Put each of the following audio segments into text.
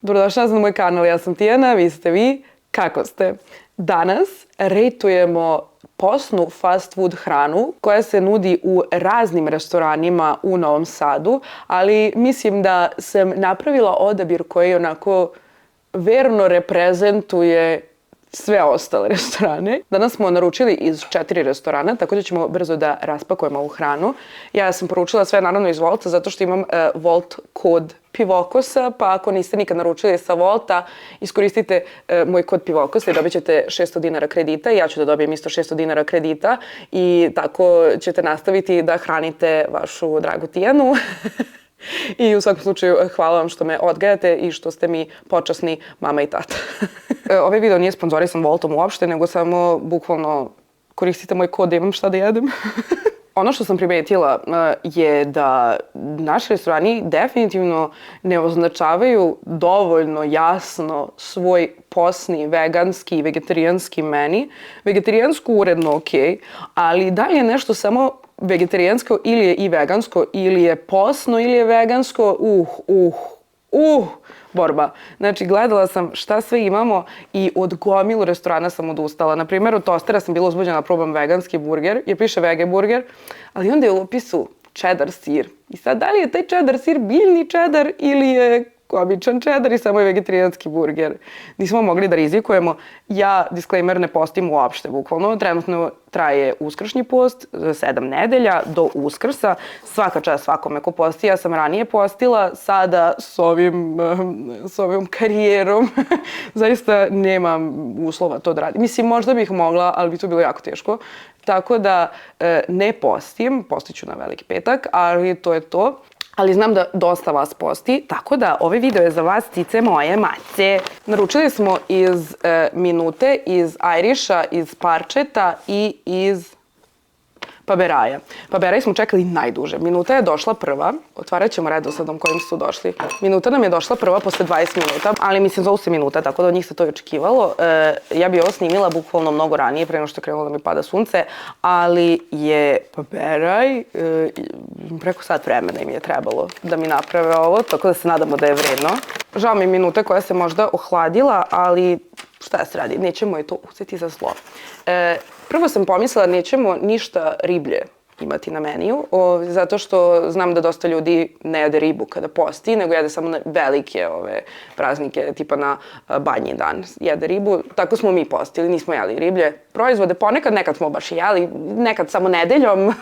Dobrodošli na moj kanal, ja sam Tijana, vi ste vi, kako ste? Danas rejtujemo posnu fast food hranu koja se nudi u raznim restoranima u Novom Sadu, ali mislim da sam napravila odabir koji onako verno reprezentuje sve ostale restorane. Danas smo naručili iz 4 restorana, tako da ćemo brzo da raspakujemo ovu hranu. Ja sam poručila sve naravno iz Volta zato što imam Volt kod Pivokosa, pa ako niste nikad naručili sa Volta, iskoristite moj kod Pivokosa i dobit ćete 600 dinara kredita. Ja ću da dobijem isto 600 dinara kredita i tako ćete nastaviti da hranite vašu dragu Tijanu. I u svakom slučaju hvala vam što me odgajate i što ste mi počasni mama i tata. Ovaj video nije sponzorisan Voltom uopšte, nego samo bukvalno koristite moj kod da imam šta da jedem. Ono što sam primetila je da naši restorani definitivno ne označavaju dovoljno jasno svoj posni, veganski i vegetarijanski meni. Vegetarijansko uredno ok, ali da li je nešto samo vegetarijansko ili je i vegansko, ili je posno ili je vegansko, borba. Znači, gledala sam šta sve imamo i od gomilu restorana sam odustala. Na primjer, od Tostera sam bila uzbuđena da probam veganski burger, jer piše vege burger, ali onda je u opisu cheddar sir. I sad, da li je taj cheddar sir biljni cheddar ili je običan cheddar i samo je vegetarijanski burger? Nismo mogli da rizikujemo. Ja, disclaimer, ne postim uopšte, bukvalno. Trenutno traje uskršnji post, 7 nedelja do Uskrsa. Svaka čast svakome ko posti. Ja sam ranije postila, sada s ovim karijerom zaista nemam uslova to da radim. Mislim, možda bih mogla, ali bi to bilo jako teško. Tako da ne postim, postiću na Veliki petak, ali to je to. Ali znam da dosta vas posti, tako da ovaj video je za vas, cice moje mace. Naručili smo iz Minute, iz Irisha, iz Parčeta i iz Paberaja. Paberaj smo čekali najduže. Minuta je došla prva. Otvarat ćemo redosledom kojim su došli. Minuta nam je došla prva posle 20 minuta, ali mislim zovu se Minuta, tako da od njih se to i očekivalo. Ja bi ovo snimila bukvalno mnogo ranije, pre nego što je krenulo da mi pada sunce, ali je Paberaj, preko sat vremena im je trebalo da mi naprave ovo, tako da se nadamo da je vredno. Žao mi Minute koja se možda ohladila, ali šta se radi, nećemo je to uzeti za zlo. Prvo sam pomislila nećemo ništa riblje imati na meniju, zato što znam da dosta ljudi ne jede ribu kada posti, nego jede samo na velike praznike, tipa na Badnji dan jede ribu. Tako smo mi postili, nismo jeli riblje proizvode. Ponekad, nekad smo baš jeli, nekad samo nedeljom,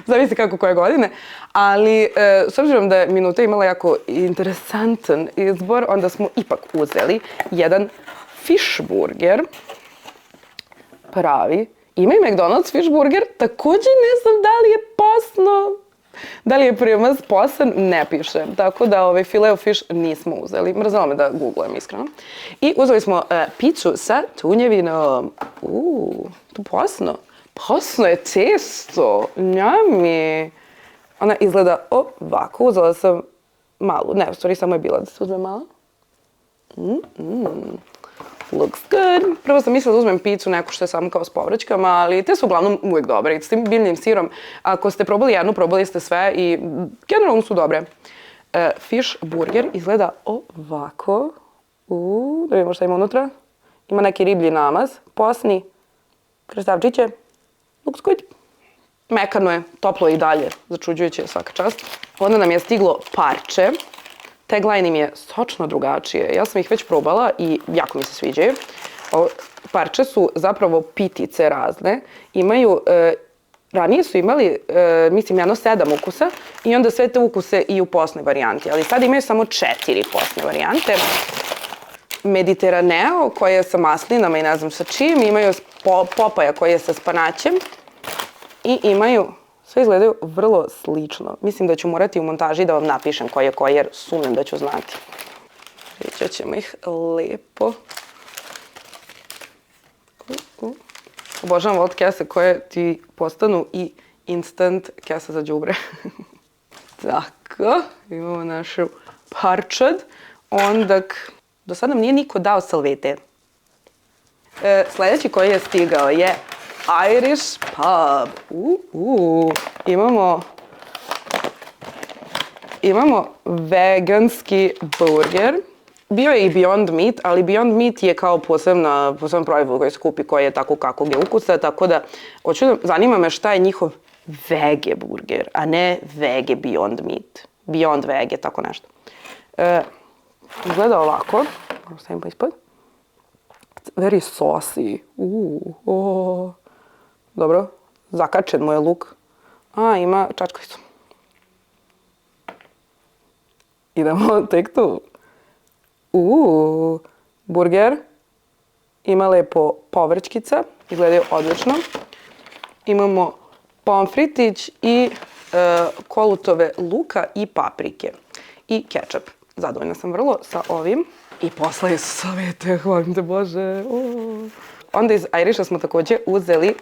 zavisi kako koje godine. Ali s obzirom da je Minuta imala jako interesantan izbor, onda smo ipak uzeli jedan fish burger. Pravi. Ima i McDonald's fish burger, također ne znam da li je posno, da li je primaz posan, ne piše. Tako da filet of fish nismo uzeli. Mrzelo me da googlujem iskreno. I uzeli smo picu sa tunjevinom. Tu posno. Posno je testo. Njami. Ona izgleda ovako. Uzela sam malu. Ne, u stvari samo je bila da se uzme malo. Looks good. Prvo sam mislila da uzmem picu neku što je samo kao s povraćkama, ali te su uglavnom uvijek dobre. S tim biljnim sirom, ako ste probali jednu, probali ste sve i generalno su dobre. Fish burger izgleda ovako. Da vidimo šta ima unutra. Ima neki riblji namaz, posni, krastavčiće. Looks good. Mekano je, toplo i dalje, začuđujuće svaka čast. Onda nam je stiglo parče. Tagline im je sočno drugačije. Ja sam ih već probala i jako mi se sviđaju. Parče su zapravo pitice razne. Ranije su imali, mislim, jedno 7 ukusa i onda sve te ukuse i u posnoj varijanti. Ali sad imaju samo 4 posne varijante. Mediteraneo koje je sa maslinama i ne znam sa čim. Imaju popaja koje je sa spanaćem. I imaju... Sve izgledaju vrlo slično. Mislim da ću morati u montaži da vam napišem koji je koji, jer sumnjam da ću znati. Rećat ćemo ih lepo. Obožavam Volt kese koje ti postanu i instant kesa za đubre. Tako, imamo našu parčad. Onda, do sad nam nije niko dao salvete. Sljedeći koji je stigao je Irish pub. Imamo veganski burger Bio je i Beyond Meat, ali Beyond Meat je kao poseban proizvod koji se kupi, koji je tako kakvog je ukusa, tako da zanima me šta je njihov vege burger, a ne vege Beyond Meat. Beyond vege, tako nešto. Izgleda ovako. Moram stavim pa ispod. Very saucy. Dobro. Zakačen mu je luk. Ima čačkalicu. Idemo tek tu. Burger. Ima lepo povrćkica. Izgledaju odlično. Imamo pomfritić i kolutove luka i paprike. I kečap. Zadovoljna sam vrlo sa ovim. I posle Isusovete, hvalim te Bože. Onda iz Irisha smo takođe uzeli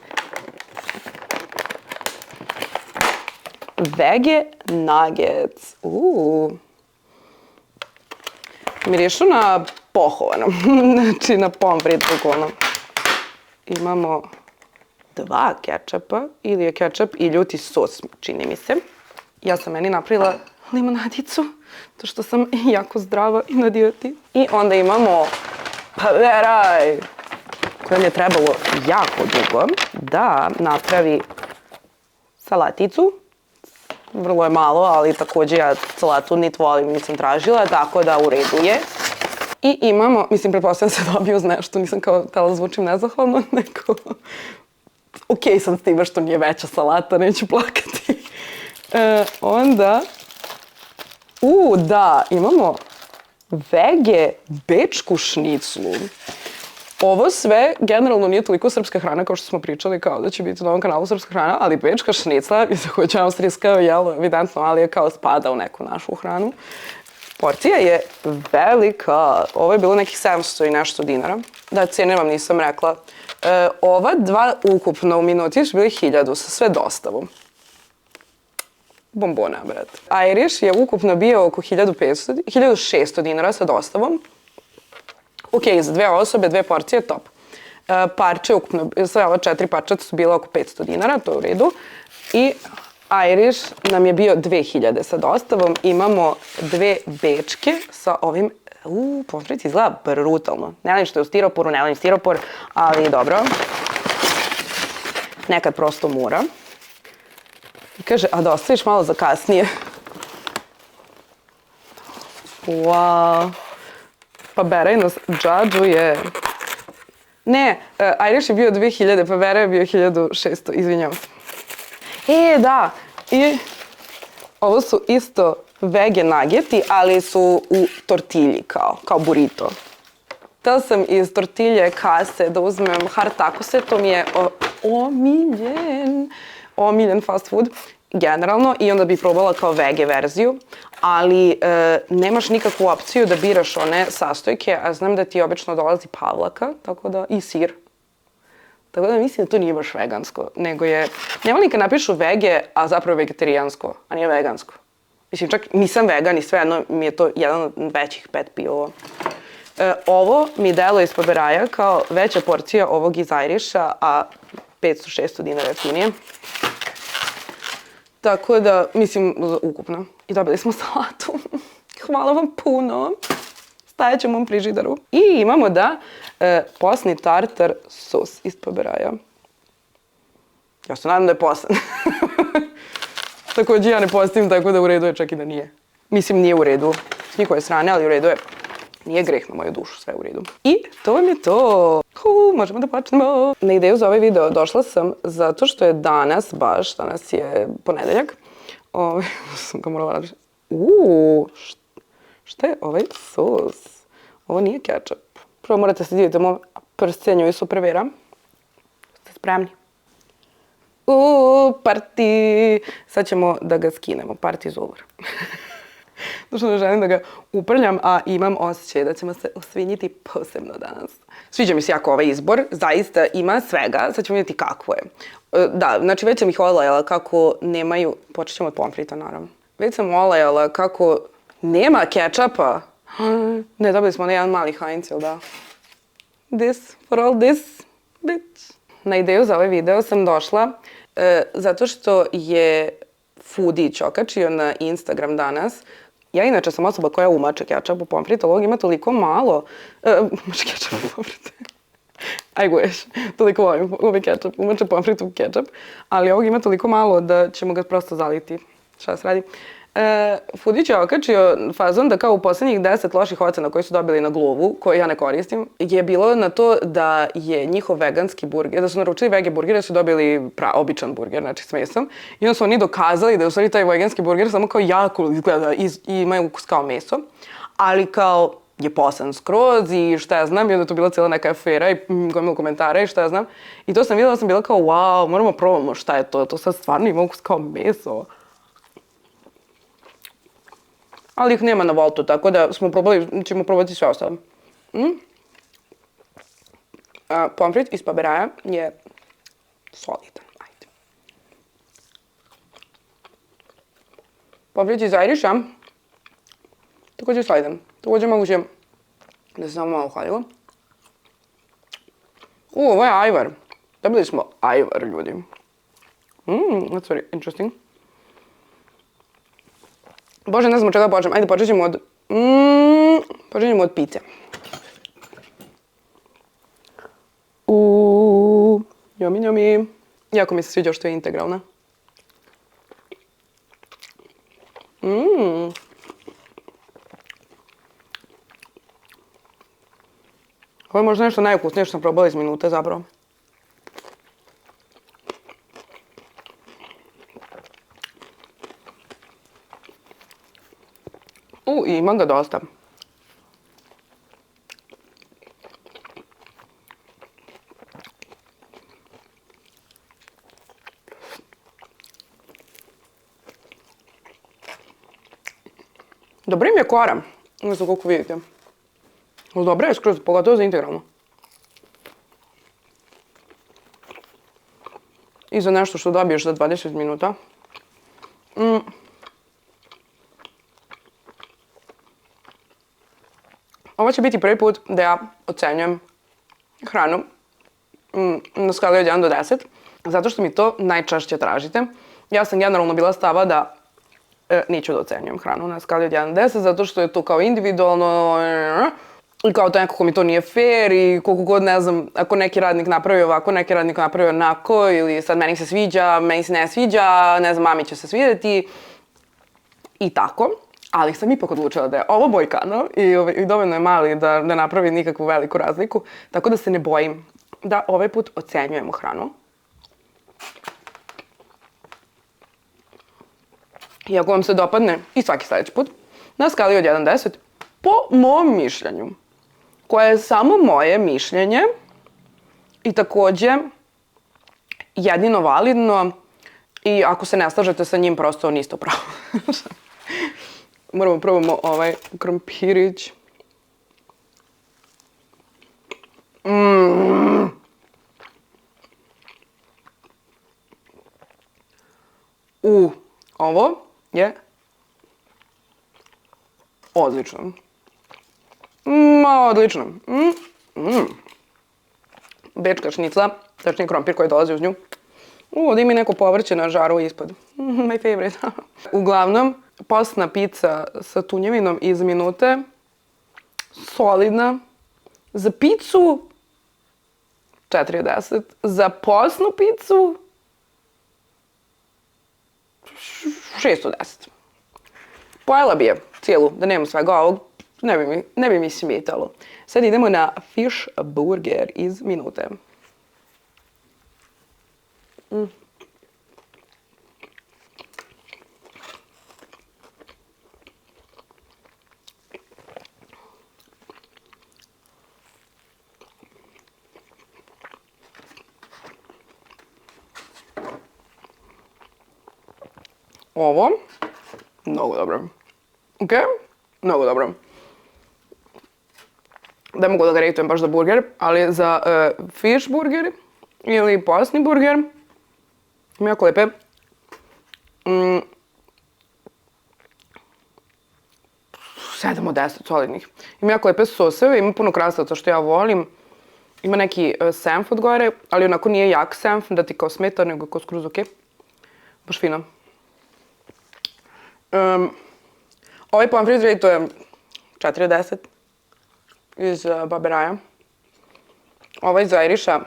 vege nuggets. Mirišu na pohovano. Znači na pomfrit bukvalno. Imamo 2 kečapa, ili je kečap i ljuti sos, čini mi se. Ja sam meni napravila limonadicu, to što sam jako zdrava i na dijeti. I onda imamo paveraj, kojem je trebalo jako dugo da napravi salaticu. Vrlo je malo, ali takođe ja salatu nit volim, nisam tražila, tako da u redu je. I imamo, mislim, pretpostavljam se dobio uz nešto, nisam kao htela zvučim nezahvalno, nego okej sam s time što nije veća salata, neću plakati. Onda, da, imamo vege bečku šniclu. Ovo sve generalno nije toliko srpska hrana kao što smo pričali, kao da će biti na ovom kanalu srpska hrana, ali bečka šnicla, i takođe austrijska, jelo, evidentno, ali je kao spada u neku našu hranu. Porcija je velika. Ovo je bilo nekih 700 i nešto dinara. Da, cijene vam nisam rekla. Ova 2 ukupno u minuti su bili 1000 sa sve dostavom. Bombona, brate. Irish je ukupno bio oko 1600 dinara sa dostavom. Ok, za 2 osobe, 2 porcije, top. Parče, ukupno, sve ova 4 parčeta su bila oko 500 dinara, to je u redu. I Irish nam je bio 2000 sa dostavom. Imamo 2 bečke sa ovim, pomfrit izgleda brutalno. Ne volim što je u stiroporu, ne volim stiropor, ali dobro. Nekad prosto mora. I kaže, a da ostaviš malo za kasnije. Wow. Pa Beraj nas džadžuje. Ne, Irish je bio 2000, pa Beraj je bio 1600, izvinjavam se. Da, i ovo su isto vege nageti, ali su u tortilji kao burrito. Htela sam iz tortilje kase da uzmem hard takose, to mi je omiljen fast food generalno i onda bih probala kao vege verziju, ali nemaš nikakvu opciju da biraš one sastojke, a znam da ti obično dolazi pavlaka, tako da i sir. Tako da mislim da to nije baš vegansko, nego je... Ne volim kad napišu vege, a zapravo vegetarijansko, a nije vegansko. Mislim, čak nisam vegan i svejedno mi je to jedan od većih pet pivova. Ovo mi delo iz Poberaja kao veća porcija ovog iz Irisha, a 500-600 dinara jeftinije. Tako da, mislim, ukupno. I dobili smo salatu. Hvala vam puno. Stajat ćemo u frižideru. I imamo posni tartar sos iz Poberaja. Ja se nadam da je poslan. Takođe ja ne postim, tako da u redu je čak i da nije. Mislim, nije u redu s njihove strane, ali u redu je. Nije greh na moju dušu, sve u redu. I to vam je to. Možemo da počnemo. Na ideju za ovaj video došla sam zato što je danas je ponedeljak. Sam ga morala raditi. Šta je ovaj sos? Ovo nije kečap. Prvo morate se diviti moj prstenju i supervera. Ste spremni? Party! Sad ćemo da ga skinemo. Party is over. Došlo ne želim da ga uprljam, a imam osjećaj da ćemo se osvinjiti posebno danas. Sviđa mi se jako ovaj izbor, zaista ima svega, sad ćemo vidjeti kakvo je. Da, znači već sam ih olajala kako nemaju, počet ćemo od pomfrita naravno. Već sam olajala kako nema kečapa. Ne, dobili smo jedan mali Heinz, jel da? This, for all this, bitch. Na ideju za ovaj video sam došla zato što je foodie okačio na Instagram danas Ja inače sam osoba koja umače kečap u pomfrit, ali ovog ima toliko malo. Umače kečap u pomfrit. I wish. Toliko volim ovaj kečap. Umače pomfrit u kečap. Ali ovog ima toliko malo da ćemo ga prosto zaliti. Šta se radi? Foodić je okačio fazon da kao u poslednjih 10 loših ocena koje su dobili na Glovu, koje ja ne koristim, je bilo na to da je njihov veganski burger, da su naručili vege burgere, da su dobili običan burger, znači s mesom. I onda su oni dokazali da je u stvari taj veganski burger samo kao jako izgleda i ima ukus kao meso, ali kao je posan skroz i šta ja znam, i onda je to bila cijela neka afera i gomila komentara i šta ja znam. I to sam videla, sam bila kao wow, moramo probamo šta je to sad stvarno ima ukus kao meso. Ali ih nema na Woltu, tako da ćemo probati sve ostalo. Pomfrit iz Paberaja je solidan. Ajde. Pomfrit iz Irisha također je solidan. Također moguće da se samo malo hladilo. Ovo je ajvar. Dobili smo ajvar, ljudi. That's very interesting. Bože, ne znam od čega počnem. Ajde, počet ćemo od pice. Yummy. Jako mi se sviđa što je integralna. Ovo je možda nešto najukusnije što sam probala iz Minute zapravo. I ima ga dosta. Dobro im je kora. Ne znam koliko vidite. Ali dobra je skroz, pogotovo za integralno. I za nešto što dobiješ za 20 minuta. Ovo će biti prvi put da ja ocenjujem hranu na skali od 1 do 10, zato što mi to najčešće tražite. Ja sam generalno bila stava da neću da ocenjujem hranu na skali od 1 do 10, zato što je to kao individualno i kao to nekako mi to nije fair i koliko god ne znam, ako neki radnik napravi ovako, neki radnik napravi onako ili sad meni se sviđa, meni se ne sviđa, ne znam, mami će se svidjeti i tako. Ali sam ipak odlučila da je ovo moj kanal i dovoljno je mali da ne napravi nikakvu veliku razliku, tako da se ne bojim da ovaj put ocenjujemo hranu. I ako vam se dopadne i svaki sljedeći put, na skali od 1 do 10, po mom mišljenju, koje je samo moje mišljenje i također jedino validno i ako se ne slažete sa njim, prosto niste u pravu. Moramo probamo ovaj krompirić. Ovo je odlično. Odlično. Bečka šnicla, tačnije krompir koji dolazi uz nju. Ovdje ima neko povrće na žaru ispod. My favorite. Uglavnom, postna pizza sa tunjevinom iz Minute. Solidna. Za picu 4 od 10. Za postnu picu 6 od 10. Pojela bi je cijelu, da nemam svega ovog. Ne bi mi smetalo. Sad idemo na fish burger iz Minute. Ovo, mnogo dobro. Ok? Mnogo dobro. Da mogu da ga rejtujem baš za burger, ali za fish burger ili postni burger ima jako lepe. 7 od 10 solidnih. Ima jako lepe soseve, ima puno krastavaca što ja volim. Ima neki senf od gore, ali onako nije jak senf da ti kao smeta, nego kao skroz ok. Baš fino. Ovaj pomfrit rejtujem 4 od 10 iz Baberaja. Ovaj iz Iriša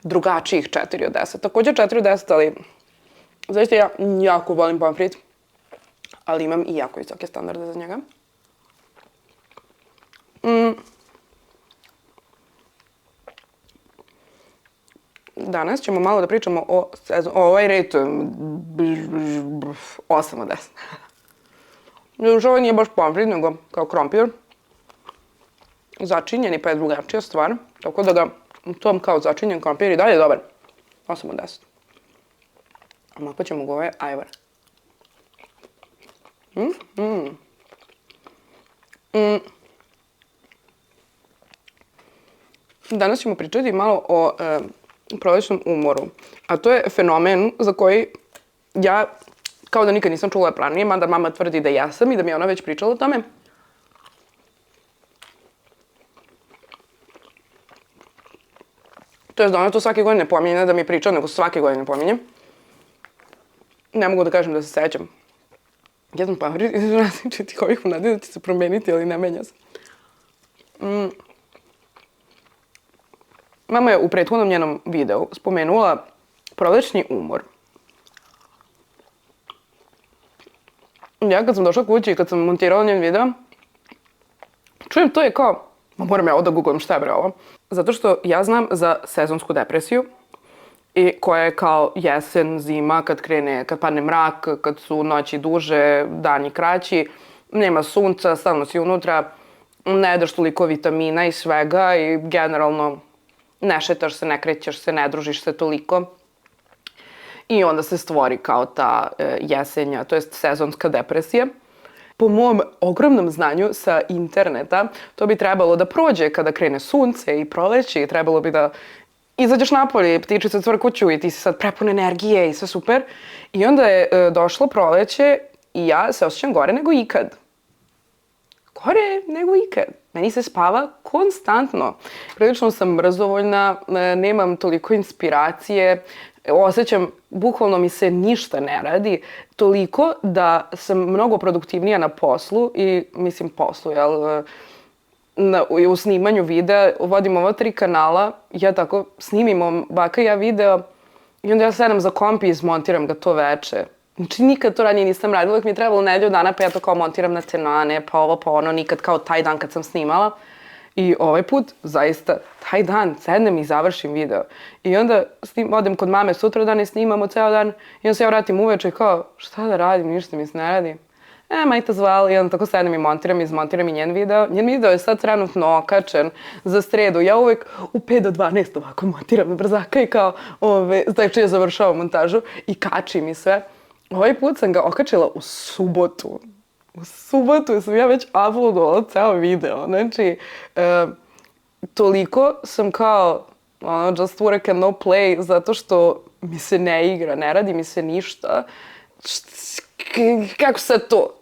drugačijih 4 od 10. Također 4 od 10, ali zaista ja jako volim pomfrit, ali imam i jako visoke standarde za njega. Danas ćemo malo da pričamo o sezonu. Ovaj rejtujem 8 od 10. Znači, ovo nije baš pomfrit, nego kao krompir. Začinjeni, pa je drugačija stvar. Tako da ga u tom kao začinjen krompir i dalje je dobar. 8 od 10. A mako ćemo ga ovaj ajvar. Danas ćemo pričati malo o prolećnom umoru. A to je fenomen za koji ja kao da nikad nisam čula ranije, mada mama tvrdi da jesam i da mi je ona već pričala o tome. To je da ona to svake godine pominje, ne da mi je pričala, nego svake godine pominje. Ne mogu da kažem da se sećam. Jedan pomfrit između različitih ovih u nadi da će se promeniti, ali ne menja se. Mama je u prethodnom njenom videu spomenula prolećni umor. Ja kad sam došla kući i kad sam montirala njen video, čujem to je kao, moram ja ovo da googlam šta je bre ovo. Zato što ja znam za sezonsku depresiju i koja je kao jesen, zima, kad padne mrak, kad su noći duže, dani kraći, nema sunca, stalno si unutra, ne jedeš toliko vitamina i svega i generalno ne šetaš se, ne krećeš se, ne družiš se toliko. I onda se stvori kao ta jesenja, to jest sezonska depresija. Po mom ogromnom znanju sa interneta, to bi trebalo da prođe kada krene sunce i proleće i trebalo bi da izađeš napolje, ptičice cvrkuću i ti si sad prepun energije i sve super. I onda je došlo proleće i ja se osjećam gore nego ikad. Gore nego ikad. Meni se spava konstantno. Prilično sam mrzovoljna, nemam toliko inspiracije, osjećam, bukvalno mi se ništa ne radi, toliko da sam mnogo produktivnija na poslu i, mislim, poslu, jel, u snimanju videa, vodim ova 3 kanala, ja tako snimim baka i ja video i onda ja sedam za komp i izmontiram ga to veče. Znači, nikad to ranije nisam radila, uvijek mi je trebalo nedelju dana, pa ja to kao montiram na tenane, pa ovo, pa ono, nikad kao taj dan kad sam snimala. I ovaj put, zaista, taj dan sednem i završim video. I onda odem kod mame sutra dan i snimamo ceo dan i onda se ja vratim uveče i kao, šta da radim, ništa mi se ne radi. Majta zvala i onda tako sedem i montiram, izmontiram i njen video. Njen video je sad trenutno okačen za sredu. Ja uvek u 5 do 12 ovako montiram na brzaka i kao, znači ja završavam montažu i kačim i sve. Ovaj put sam ga okačila u subotu. U subotu sam ja već uploadovala ceo video. Znači, toliko sam kao just work and no play zato što mi se ne igra, ne radi mi se ništa. Kako sad to?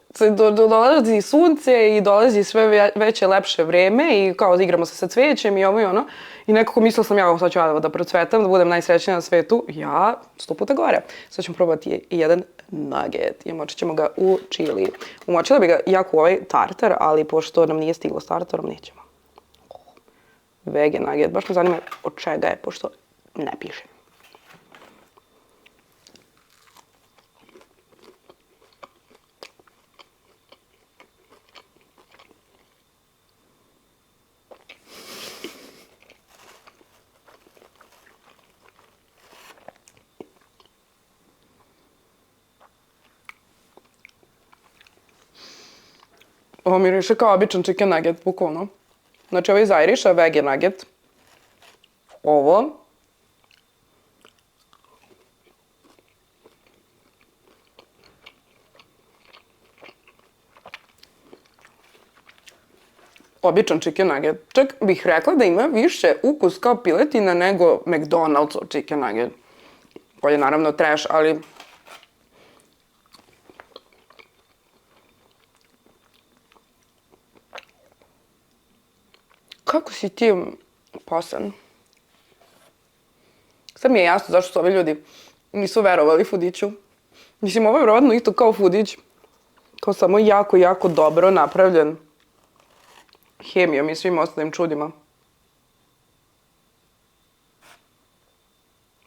Dolazi sunce i dolazi sve veće, lepše vreme i kao igramo se sa cvećem i ovo i ono. I nekako mislila sam ja sad ću da procvetam, da budem najsrećnija na svetu. Ja 100 puta gore. Sad ćemo probati i jedan nugget i močit ćemo ga u čili. Umočila bi ga jako u ovaj tartar, ali pošto nam nije stiglo s tartarom, nećemo. Vege nugget, baš me zanima od čega je, pošto ne piše. Ovo miriše kao običan chicken nugget, bukvalno. Znači ovo je iz Iriša, vege nugget. Ovo. Običan chicken nugget. Čak bih rekla da ima više ukus kao piletina nego McDonald's chicken nugget. Koji je naravno trash, ali kako si ti posan? Sad mi je jasno zašto su ovi ljudi nisu verovali Fudiću. Mislim, ovo je vjerovatno isto kao Fudić. Kao samo jako, jako dobro napravljen hemijom i svim ostalim čudima.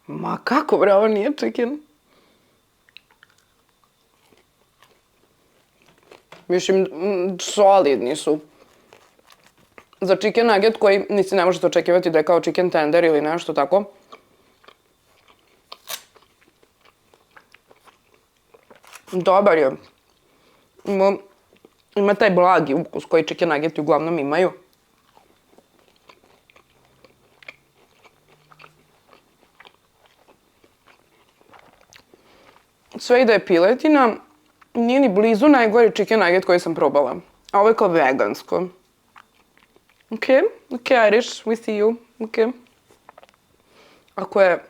Ma kako bre, ovo nije chicken? Mislim, solidni su. Za chicken nugget koji nisi ne možete očekivati da je kao chicken tender ili nešto tako. Dobar je. Ima taj blagi ukus koji chicken nuggeti uglavnom imaju. Sve i da je piletina, nije ni blizu najgori chicken nugget koji sam probala. A ovo je kao vegansko. Okay, Irish, we see you. Okay. Ako je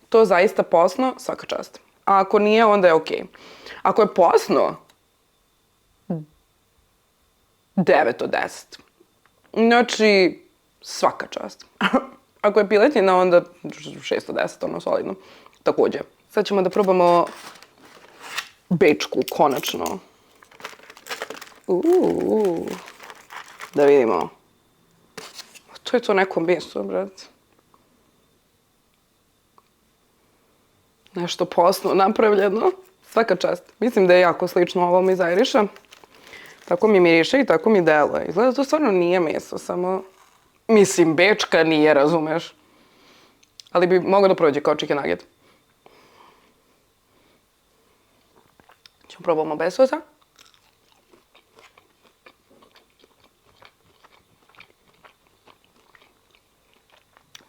to zaista posno, svaka čast. A ako nije, onda je okej. Ako je posno, 9 od 10. Znači, svaka čast. Ako je piletina, onda 6 od 10, ono solidno. Također. Sad ćemo da probamo bečku, konačno. Da vidimo. To je to neko meso, brate. Nešto posno napravljeno. Svaka čast. Mislim da je jako slično ovom iz Irisha. Tako mi miriše i tako mi deluje. Izgleda to stvarno nije meso, samo... Mislim, bečka nije, razumeš? Ali bi mogao da prođe kao chicken nugget. Ćemo probamo bez sosa.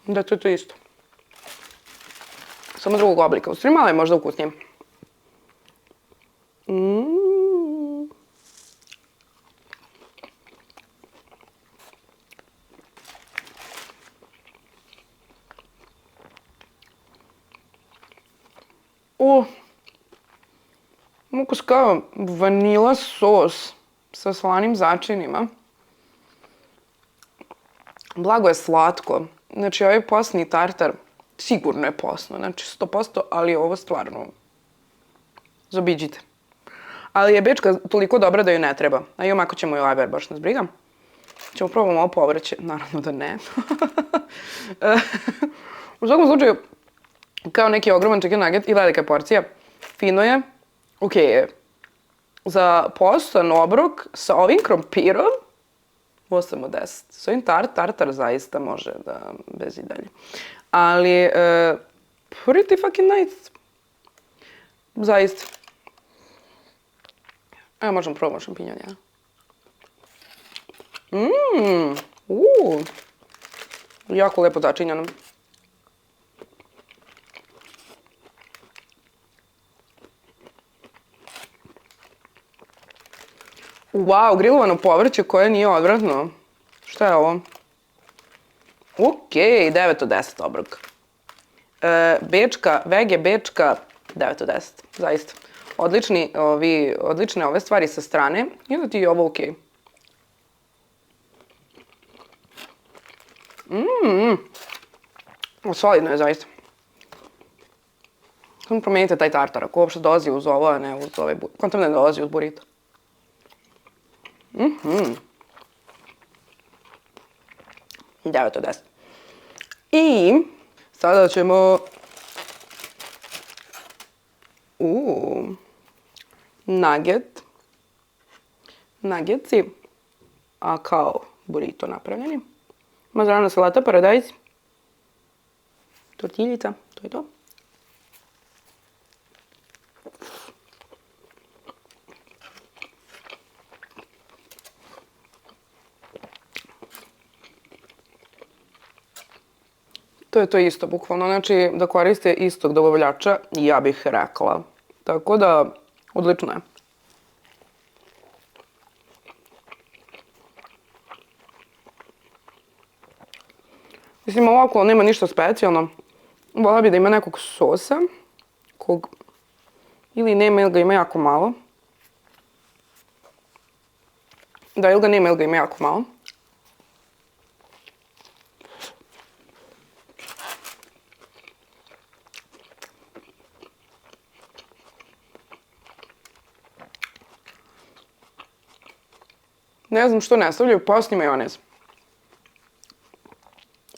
Da, to je to isto. Samo drugog oblika. U stvari malo je možda ukusnije. Ukus kao vanila sos sa slanim začinima. Blago je slatko. Znači, ovaj posni tartar sigurno je posno, znači 100%, ali ovo stvarno zaobiđite. Ali je bečka toliko dobra da joj ne treba. A i omako ćemo i ajber, baš nas briga. Ćemo probamo ovo povrće, naravno da ne. U svakom slučaju, kao neki ogroman chicken nugget i velika porcija, fino je, okej je. Za postan obrok sa ovim krompirom, 8 od 10. S ovim tartar zaista može da bez i dalje. Ali, pretty fucking nice. Zaista. Evo možemo probamo šampinjon, ja. Jako lepo začinjeno. Wow, grilovano povrće koje nije odvratno. Šta je ovo? Okej, 9 od 10 obrok. Bečka, vege bečka, 9 od 10, zaista. Odlične ove stvari sa strane i da ti je ovo okej. Solidno je zaista. Samo promijenite taj tartar, ako uopšte dolazi uz ovo, a ne uz ovaj burrito. Kontam ne dolazi uz burrito. 9 od 10. I sada ćemo nuggetsi, a kao burrito napravljeni. Mazarana salata, paradajz, tortiljica, to je to. To je to isto, bukvalno. Znači, da koriste istog dobavljača, ja bih rekla. Tako da, odlično je. Mislim, ovako nema ništa specijalno. Voljela bi da ima nekog sosa, ili nema ili ga ima jako malo. Da, ili ga nema ili ga ima jako malo. Ne znam što ne stavljaju postni majonez.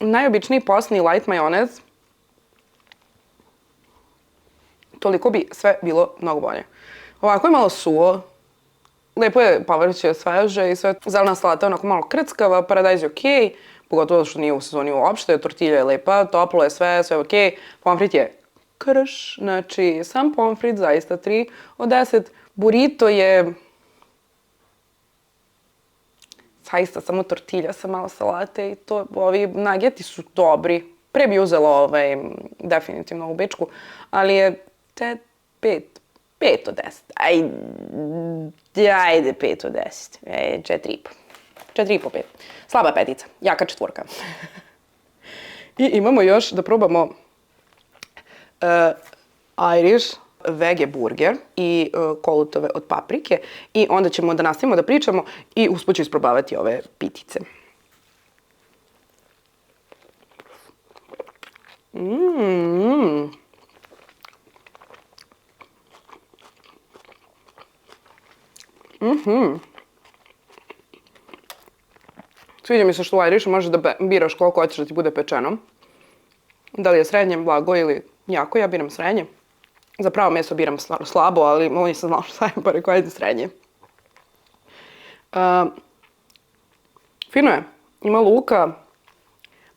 Najobičniji postni light majonez. Toliko bi sve bilo mnogo bolje. Ovako je malo suvo. Lepo je povrće sveže i sve. Zelena salata je onako malo krckava, paradajz je okej. Pogotovo što nije u sezoni uopšte. Tortilja je lepa, toplo je sve je okej. Pomfrit je krš. Znači, sam pomfrit zaista 3 od 10. Burrito je zaista samo tortilja sa malo salate i to, ovi nageti su dobri. Pre bi uzela definitivno ovu bečku, ali je 5 od 10. Ajde 5 od 10. 4,5. 4,5, 5. Slaba petica, jaka 4. I imamo još da probamo Irish vege burger i kolutove od paprike i onda ćemo da nastavimo da pričamo i usput ću isprobavati ove pitice. Sviđa mi se što u Irishu možeš da biraš koliko hoćeš da ti bude pečeno. Da li je srednje, blago ili jako, ja biram srednje. Za pravo meso biram slabo, ali ovo nisam znala što stavim, pa rekao ajde srednje. Fino je. Ima luka,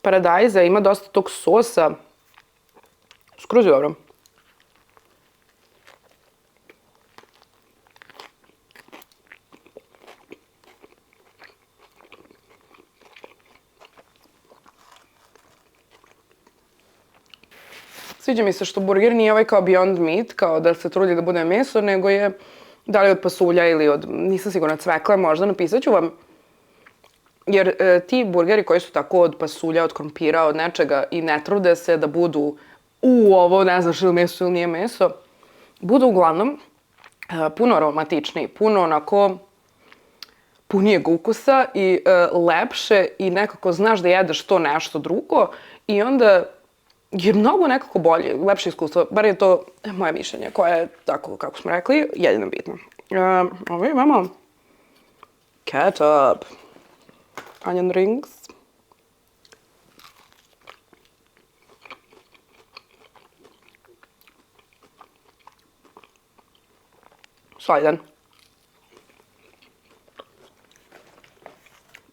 paradajza, ima dosta tog sosa. Skroz je dobro. Sviđa mi se što burger nije ovaj kao Beyond Meat, kao da se trudi da bude meso, nego je da li od pasulja ili od, nisam sigurna, cvekla, možda napisat ću vam. Jer ti burgeri koji su tako od pasulja, od krompira, od nečega i ne trude se da budu ovo ne znaš ili meso ili nije meso, budu uglavnom puno aromatičniji, puno onako punijeg ukusa i lepše i nekako znaš da jedeš to nešto drugo i onda je mnogo nekako bolje, lepše iskustvo, bar je to moje mišljenje, koje je, tako kako smo rekli, jedino bitno. Ovo imamo ketchup, onion rings, solidan,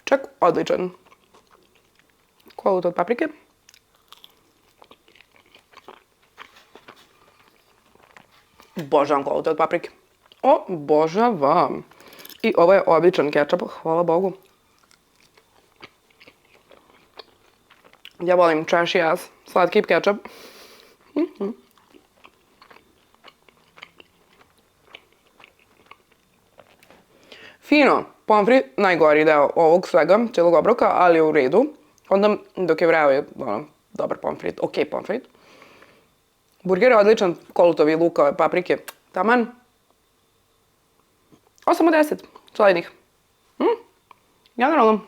čak odličan, kolut od paprike. Obožavam kolut od paprike. Obožavam. I ovo je običan kečap, hvala Bogu. Ja volim trashy ass, slatki kečap. Fino, pomfrit, najgori deo ovog svega, cijelog obroka, ali je u redu. Onda dok je vreo je dobar pomfrit, okej pomfrit. Burger je odličan, kolutovi, lukove, paprike, taman. 8 od 10, solidnih. Generalno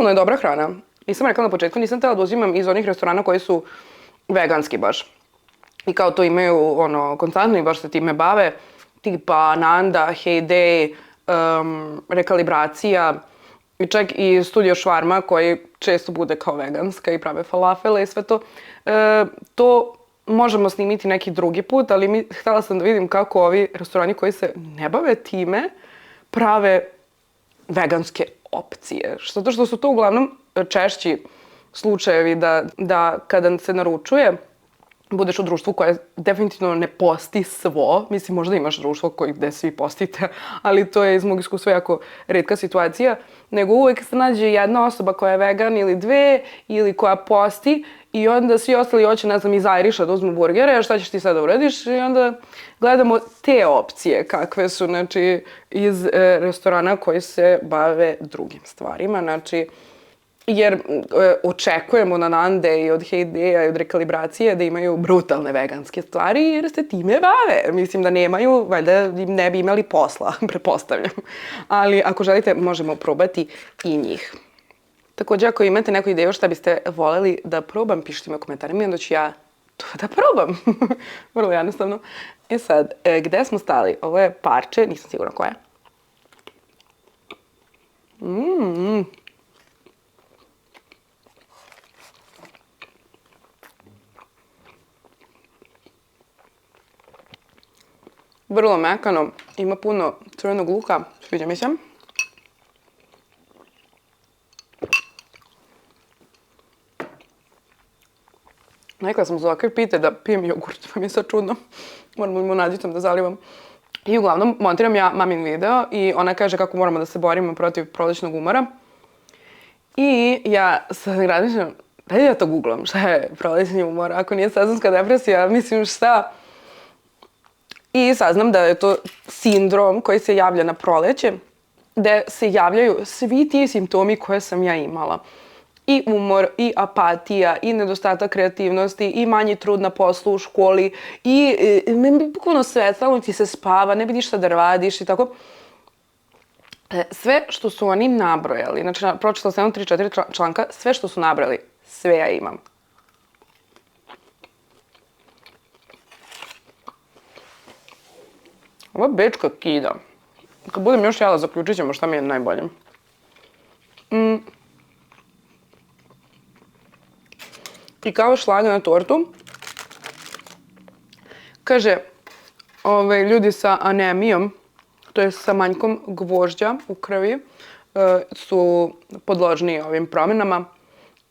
je dobra hrana. Nisam rekla na početku, nisam htjela da uzimam iz onih restorana koji su veganski baš. I kao to imaju konstantno i baš se time bave. Tipa Nanda, Heyday, Rekalibracija. I čak i Studio Švarma koji često bude kao veganska i prave falafele i sve to. To možemo snimiti neki drugi put, ali htjela sam da vidim kako ovi restorani koji se ne bave time prave veganske opcije. Zato što su to uglavnom češći slučajevi da kada se naručuje budeš u društvu koje definitivno ne posti svo. Mislim, možda imaš društvo gde svi postite, ali to je iz mog iskustva jako retka situacija. Nego uvek se nađe jedna osoba koja je vegan ili dve, ili koja posti i onda svi ostali hoće, ne znam, iz Irisha da uzmu burgere, šta ćeš ti sada uradiš? I onda gledamo te opcije kakve su, znači, iz restorana koji se bave drugim stvarima, znači, jer očekujemo na Nande i od Heydaya i od Rekalibracije da imaju brutalne veganske stvari jer se time bave. Mislim da nemaju, valjda im ne bi imali posla, pretpostavljam. Ali ako želite, možemo probati i njih. Također, ako imate neku ideju šta biste voljeli da probam, pišite mi u komentarima i onda ću ja to da probam. Vrlo jednostavno. E sad, gde smo stali? Ovo je parče, nisam sigurna koja. Vrlo mekano, ima puno crvenog luka, sviđa mi se. Nekada sam zvakar pite da pijem jogurt, pa mi je sad čudno. Moram limonadicom da zalivam. I uglavnom, montiram ja mamin video i ona kaže kako moramo da se borimo protiv prolećnog umora. I ja sad razmišljam, daj ja to googlam, šta je prolećni umor, ako nije sezonska depresija, mislim šta. I saznam da je to sindrom koji se javlja na proleće, gde se javljaju svi ti simptomi koje sam ja imala. I umor, i apatija, i nedostatak kreativnosti, i manji trud na poslu u školi, i bukvalno sve, stalno ti se spava, ne vidiš šta da radiš i tako. Sve što su oni nabrojali, znači pročitala sam 3-4 članka, sve što su nabrojali, sve ja imam. Ova bečka kida. Kad budem još jela, zaključit ćemo šta mi je najbolje. I kao šlaga na tortu, kaže, ljudi sa anemijom, to je sa manjkom gvožđa u krvi, su podložniji ovim promjenama,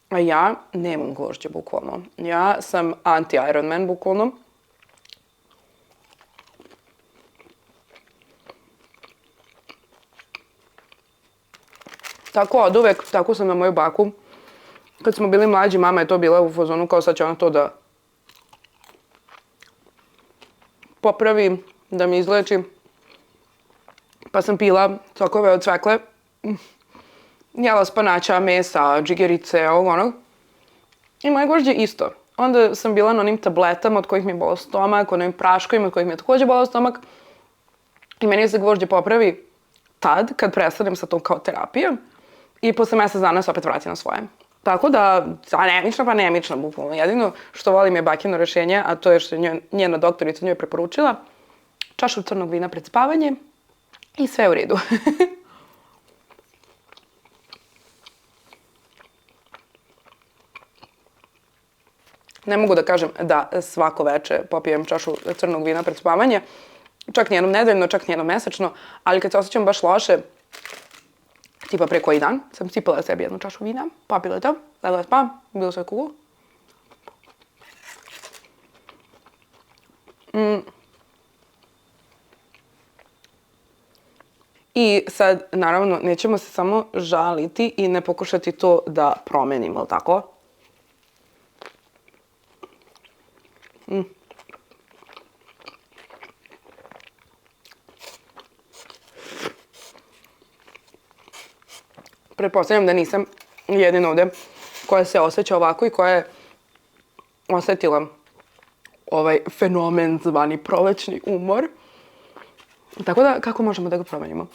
a ja nemam gvožđa, bukvalno. Ja sam anti-Ironman, bukvalno. Tako od uvek, tako sam na moju baku. Kad smo bili mlađi, mama je to bila u fazonu kao sad će ona to da popravi, da mi izleči. Pa sam pila sokove od cvekle, jela spanaća, mesa, džigerice, ovog onog. I moje gvožđe isto. Onda sam bila na onim tabletama od kojih mi je bolao stomak, onim praškovima od kojih mi je također bolao stomak. I meni se gvožđe popravi tad, kad prestanem sa tom kao terapijom. I posle mjesec dana se opet vrati na svoje. Tako da, anemična pa anemična, bukvalno. Jedino što volim je bakino rešenje, a to je što je njena doktorica njoj preporučila. Čašu crnog vina pred spavanje i sve je u redu. Ne mogu da kažem da svako veče popijem čašu crnog vina pred spavanje. Čak nijednom nedeljno, čak nijednom mesečno, ali kad se osjećam baš loše, tipa pre koji dan, sam sipala sebi jednu čašu vina, popila to, legla spavam, bilo sve cool. I sad, naravno, nećemo se samo žaliti i ne pokušati to da promenimo, ali tako? Pretpostavljam da nisam jedina ovde koja se osjeća ovako i koja je osjetila ovaj fenomen zvani prolećni umor. Tako da, kako možemo da ga promenimo?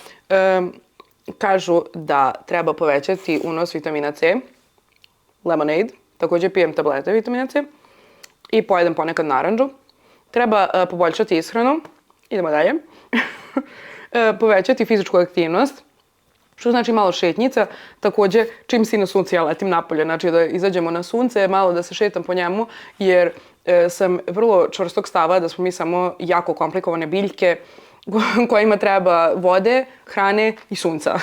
Kažu da treba povećati unos vitamina C, lemonade, također pijem tablete vitamina C i pojedem ponekad naranđu. Treba poboljšati ishranu, idemo dalje, povećati fizičku aktivnost, što znači malo šetnjica, također čim si na sunce ja letim napolje, znači da izađemo na sunce, malo da se šetam po njemu, jer sam vrlo čvrstog stava da smo mi samo jako komplikovane biljke kojima treba vode, hrane i sunca.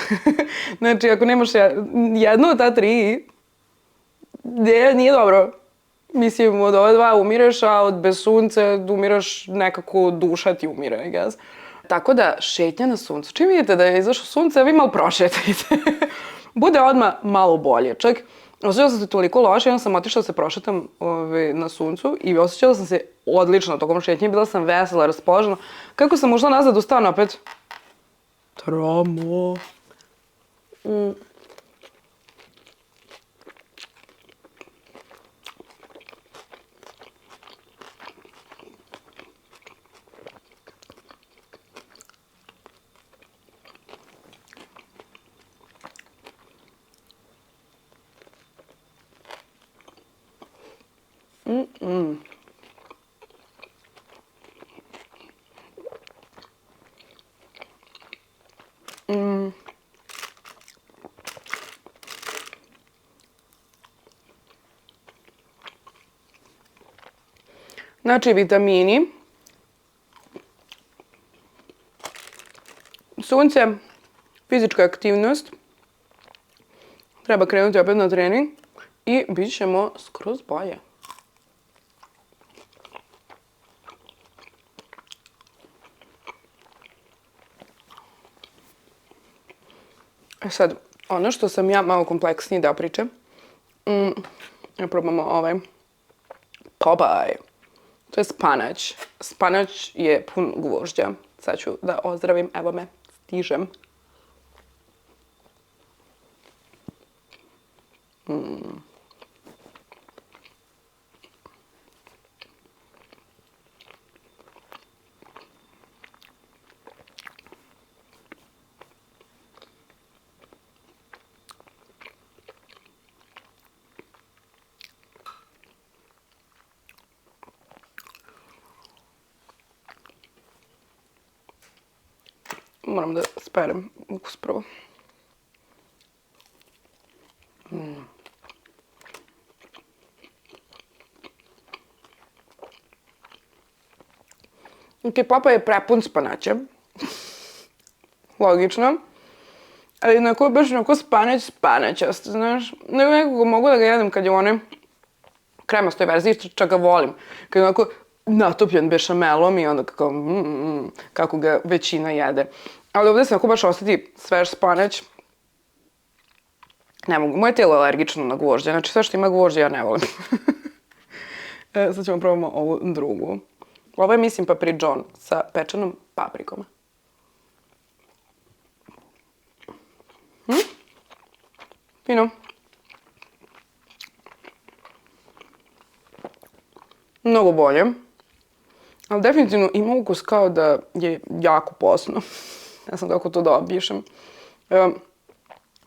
Znači ako nemaš jedno od ta tri, nije dobro. Mislim, od ova dva umireš, a od bez sunce umiraš nekako, duša ti umire, I guess. Tako da, šetnja na suncu. Čim vidite da je izašlo sunce, vi malo prošetajte. Bude odmah malo bolje. Čak, osjećala sam se toliko loše, onda sam otišla da se prošetam na suncu i osjećala sam se odlično tokom šetnje. Bila sam vesela, raspoložena. Kako sam ušla nazad u stan opet? Tramo. Znači, vitamini, sunce, fizička aktivnost, treba krenuti opet na trening i bit ćemo skroz bolje. Sad, ono što sam ja malo kompleksniji da pričam, probamo ovaj Popeye. To je spanać. Spanać je pun gvožđa. Sad ću da ozdravim, evo me, stižem. Moram da sperem ukus prvo. Ok, Popeye je prepun spanaćem. Logično. Ali onako baš onako spanaćast, znaš. Nekako mogu da ga jedem kad je u onoj kremastoj verziji, čak ga volim. Kad je onako natopljen bešamelom i onda kako ga većina jede. Ali ovdje se ako baš osjeti svež spanać. Ne mogu, moje tijelo je alergično na gvožđe, znači sve što ima gvožđe ja ne volim. Sad ćemo probamo ovu drugu. Ovo je, mislim, papriđon sa pečenom paprikom. Fino. Mnogo bolje. Ali definitivno ima ukus kao da je jako posno. Ne znam kako to da opišem.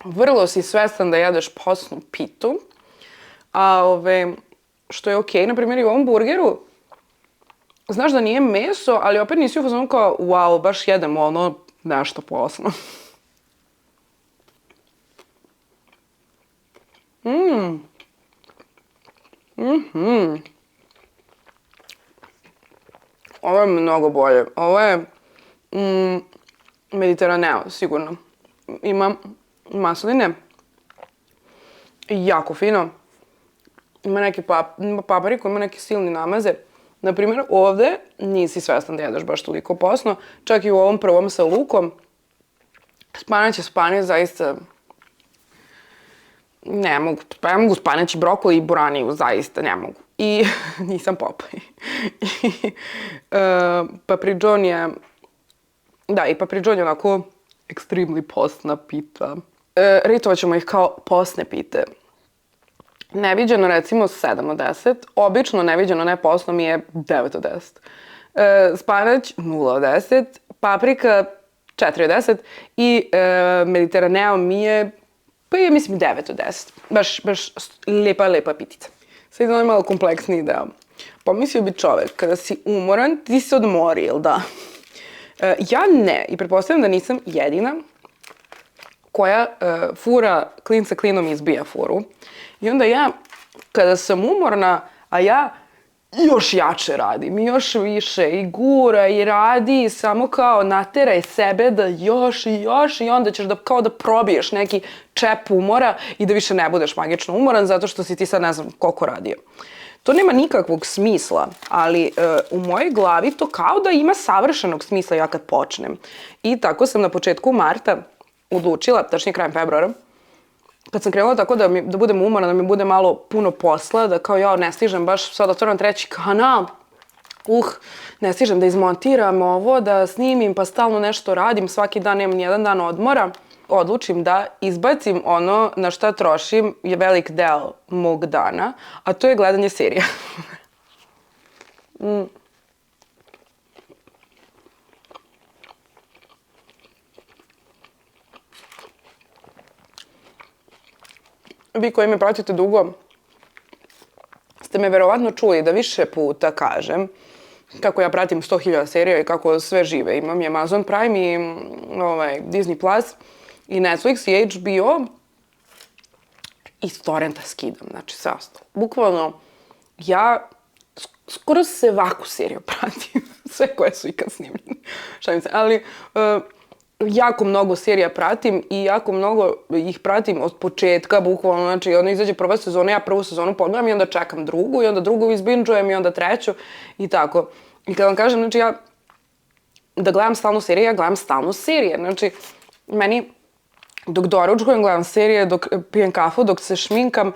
Vrlo si svestan da jedeš posnu pitu. A što je okej, na primjer i u ovom burgeru, znaš da nije meso, ali opet nisi u fazonu kao, wow, baš jedemo ono nešto posno. Ovo je mnogo bolje. Ovo je Mediteraneo, sigurno. Ima masline. Jako fino. Ima neki papriku, ima neki silni namaze. Naprimjer, ovdje nisi svestan da jedeš baš toliko posno. Čak i u ovom prvom sa lukom. Spanać je spanać, zaista... Ne mogu. Pa ja mogu spanać i brokoli i boraniju, zaista ne mogu. I nisam Popeye. Papriđon je... Da, i papriđon je onako extremely postna pita. Ritovat ćemo ih kao postne pite. Neviđeno recimo 7 od 10. Obično neviđeno ne posno mi je 9 od 10. Spanać 0 od 10. Paprika 4 od 10. I Mediteraneo mi je, pa je mislim 9 od 10. Baš lepa pitica. Sad je malo kompleksniji deo. Pomislio bi čovek, kada si umoran, ti se odmori, jel da? Ja ne. I pretpostavljam da nisam jedina koja fura klin sa klinom izbija furu. I onda ja, kada sam umorna, a ja još jače radim, još više i gura i radi, samo kao nateraj sebe da još i onda ćeš da kao da probiješ neki čep umora i da više ne budeš magično umoran zato što si ti sad ne znam koliko radio. To nema nikakvog smisla, ali u mojoj glavi to kao da ima savršenog smisla ja kad počnem. I tako sam na početku marta odlučila, tačnije krajem februara, kad sam krenula tako da budem umorna, da mi bude malo puno posla, da kao ja ne stižem baš sad otvoram 3. kanal, ne stižem da izmontiram ovo, da snimim pa stalno nešto radim, svaki dan nemam nijedan dan odmora, odlučim da izbacim ono na šta trošim je velik deo mog dana, a to je gledanje serija. Vi koji me pratite dugo, ste me verovatno čuli da više puta kažem kako ja pratim 100.000 serija i kako sve žive. Imam i Amazon Prime i Disney Plus i Netflix i HBO i s torrenta skidam, znači sve ostalo. Bukvalno, ja skoro svaku seriju pratim, sve koje su ikad snimljene, šalim se, ali jako mnogo serija pratim i jako mnogo ih pratim od početka, bukvalno, znači onda izađe prva sezona, ja prvu sezonu pogledam i onda čekam drugu i onda drugu izbinđujem i onda treću i tako. I kad vam kažem, znači ja da gledam stalno serije, ja gledam stalno serije, znači meni dok doručkujem, gledam serije, dok pijem kafu, dok se šminkam,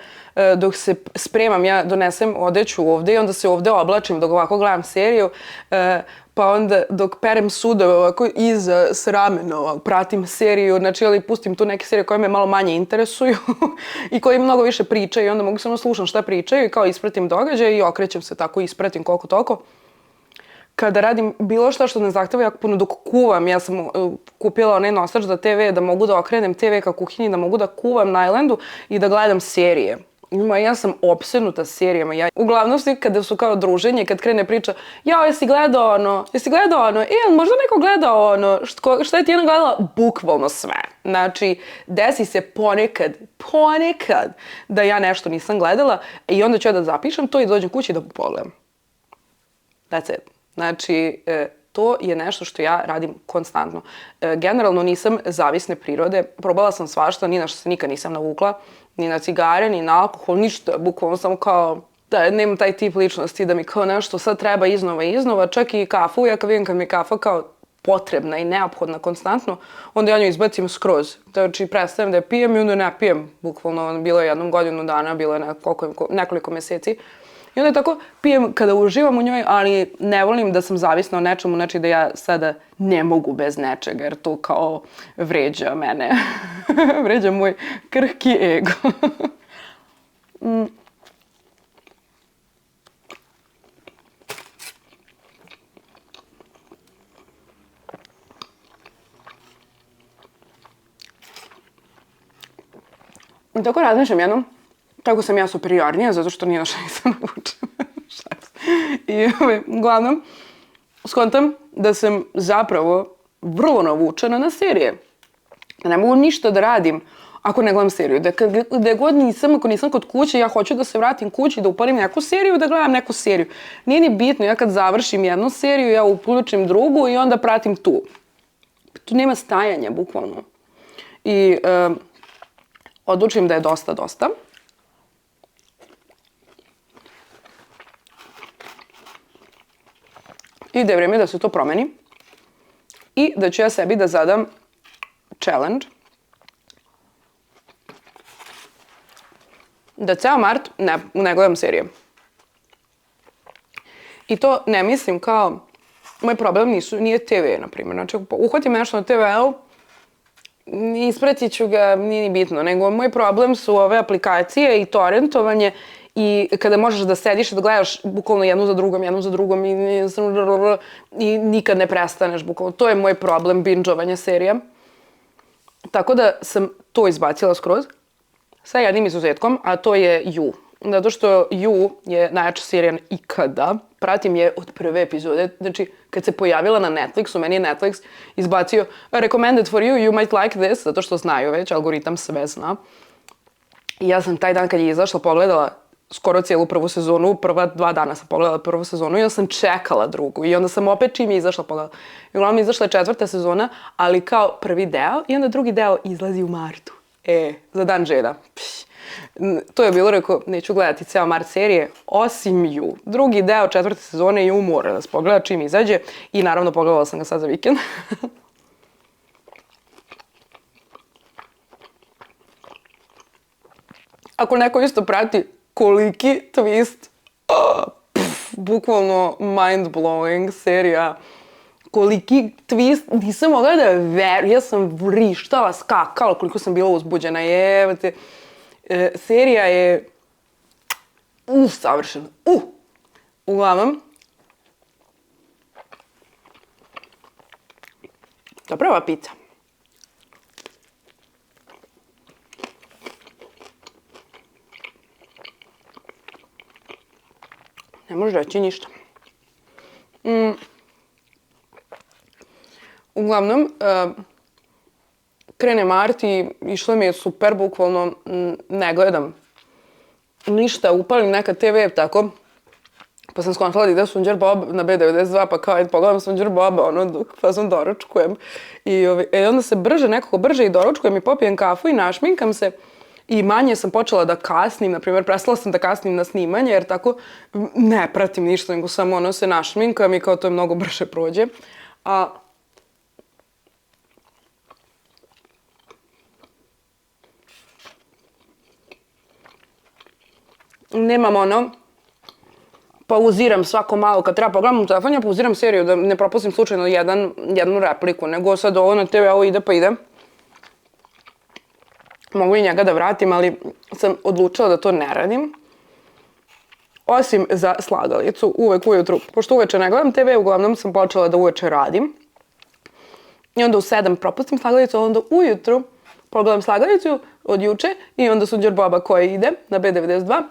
dok se spremam, ja donesem odeću ovde i onda se ovde oblačim dok ovako gledam seriju, pa onda dok perem sudove ovako iza s ramena ovako, pratim seriju, znači ali pustim tu neke serije koje me malo manje interesuju i koje mnogo više pričaju i onda mogu samo slušam šta pričaju i kao ispratim događaj i okrećem se tako, ispratim koliko toliko. Kada radim bilo što ne zahteva jako puno, dok kuvam, ja sam kupila onaj nosač za TV da mogu da okrenem TV ka kuhinji, da mogu da kuvam na islandu i da gledam serije. Ja sam opsednuta serijama. Uglavnom svi kada su kao druženje, kad krene priča, jao, jesi gledao ono, možda neko gledao ono, šta je ti jedna gledala? Bukvalno sve. Znači, desi se ponekad, da ja nešto nisam gledala i onda ću ja da zapišem to i dođem kući da pogledam. That's it. Znači, to je nešto što ja radim konstantno. Generalno nisam zavisne prirode, probala sam svašta, ni na što se nikad nisam navukla, ni na cigare, ni na alkohol, ništa, bukvalno samo kao da nemam taj tip ličnosti da mi kao nešto sad treba iznova, čak i kafu, ja kad vidim kad mi je kafa kao potrebna i neophodna konstantno, onda ja nju izbacim skroz. Znači, prestajem da je pijem i onda ne pijem, bukvalno, bilo je jednom godinu dana, bilo je nekoliko meseci. I onda tako pijem kada uživam u njoj, ali ne volim da sam zavisna o nečemu, znači da ja sada ne mogu bez nečega, jer to kao vređa mene. Vređa moj krhki ego. I tako razmišljam jednom, tako sam ja superiornija, zato što nije naša nisam navučena. I uglavnom, skontam da sam zapravo vrlo navučena na serije. Ne mogu ništa da radim ako ne gledam seriju. Da god nisam, ako nisam kod kuće, ja hoću da se vratim kući, da upalim neku seriju, da gledam neku seriju. Nije ni bitno, ja kad završim jednu seriju, ja uključim drugu i onda pratim tu. Tu nema stajanja, bukvalno. I odlučim da je dosta. I da je vrijeme da se to promeni i da ću ja sebi da zadam challenge da ceo mart ne gledam serije. I to ne mislim kao, moj problem nije TV, na primjer. Znači, uhvatim nešto na TV-u, ispratit ću ga, nije ni bitno, nego moj problem su ove aplikacije i torrentovanje i kada možeš da sediš i da gledaš bukvalno jednu za drugom i nikad ne prestaneš bukvalno. To je moj problem binđovanja serija. Tako da sam to izbacila skroz sa jednim izuzetkom, a to je You. Zato što You je najjača serija ikada. Pratim je od prve epizode. Znači, kad se pojavila na Netflixu, meni je Netflix izbacio recommended for you, you might like this, zato što znaju već, algoritam sve zna. I ja sam taj dan kad je izašla pogledala skoro cijelu prvu sezonu, prva 2 dana sam pogledala prvu sezonu i onda sam čekala drugu. I onda sam opet čim je izašla pogledala. I uglavnom izašla je 4. sezona, ali kao prvi deo i onda drugi deo izlazi u martu. Za dan žena. To je bilo, rekao, neću gledati ceo mart serije, osim You. Drugi deo 4. sezone You mora da se pogleda čim izađe i naravno pogledala sam ga sad za vikend. Ako neko isto prati koliki twist, bukvalno mind-blowing serija, koliki twist, nisam mogla da verujem, ja sam vrištala, skakala koliko sam bila uzbuđena, jevate. Serija je savršena. Uglavnom, dobra pizza. Ne možeš reći ništa. Uglavnom, krene mart i išlo mi je super, bukvalno ne gledam ništa, upalim neka TV, tako, Pa sam skontala da ide Sunđer Bob na B92, pa kao, pogledam Sunđer Boba, ono, pa sam doručkujem. I onda se nekako brže i doručkujem i popijem kafu i našminkam se. I manje sam počela da kasnim, na primjer, prestala sam da kasnim na snimanje, jer tako ne pratim ništa, nego samo ono se našminkam i kao to je mnogo brže prođe. A nemam ono, pauziram svako malo, kad treba pogledam u telefon, ja pauziram seriju da ne propustim slučajno jednu repliku, nego sad ovo na TV-u ide pa ide. Mogu i njega da vratim, ali sam odlučila da to ne radim. Osim za slagalicu, uvek ujutru. Pošto uveče ne gledam TV, uglavnom sam počela da uveče radim. I onda u 7 propustim slagalicu, onda ujutru pogledam slagalicu od juče i onda Sunđer Boba koja ide na B92.